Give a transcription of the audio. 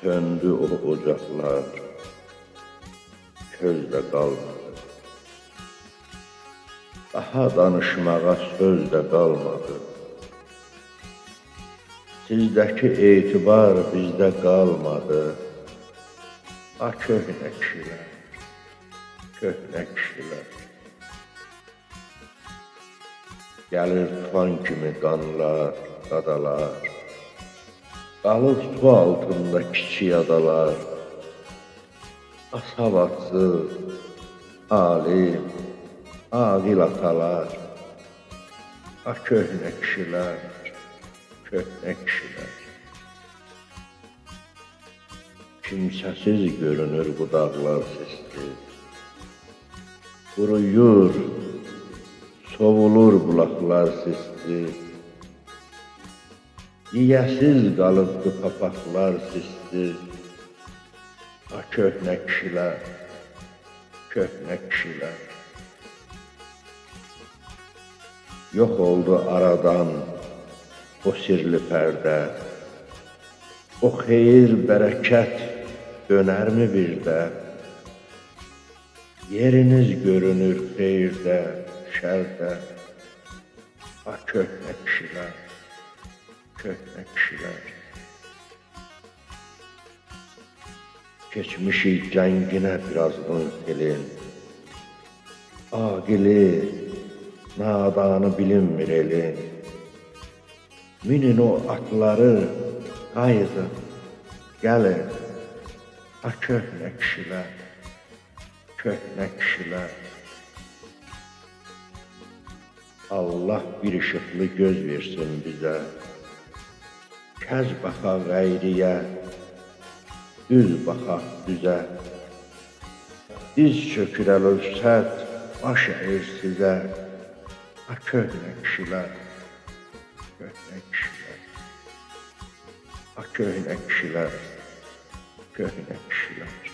Söndü o ocaqlar, köz də qalmadı. Daha danışmağa söz də qalmadı. Sizdəki etibar bizdə qalmadı. A köhnə kişilər, köhnə kişilər. Gəlir tufan kimi qanlar, qadalar. Qalıb su altında kiçik adalar. Savadsız, alim, ağil atalar. A köhnə kişilər, köhnə kişilər. Kimsəsiz görünür bu dağlar sisli. Quruyur, sovulur bulaqlar sisli. Yiyəsiz qalıbdı papaqlar sisli. A köhnə kişilər, köhnə kişilər. Yox oldu aradan o sirli pərdə. O xeyir, bərəkət dönərmi bir də? Yeriniz görünür xeyirdə, şərdə. A köhnə kişilər, köhnə kişilər. Keçmişik cənginə birazdan elin. Aqili, nadanı bilinmir elin. Minin o atları, qayıdın, gəlin. A köhnə kişilər, köhnə kişilər. Allah bir işıqlı göz versin bizə. Kəz baxa qəyriyə, düz baxaq düzə. Diz çökürəl ölsət, baş əyir sizə. A köhnə kişilər, köhnə kişilər. A köhnə kişilər, köhnə kişilər.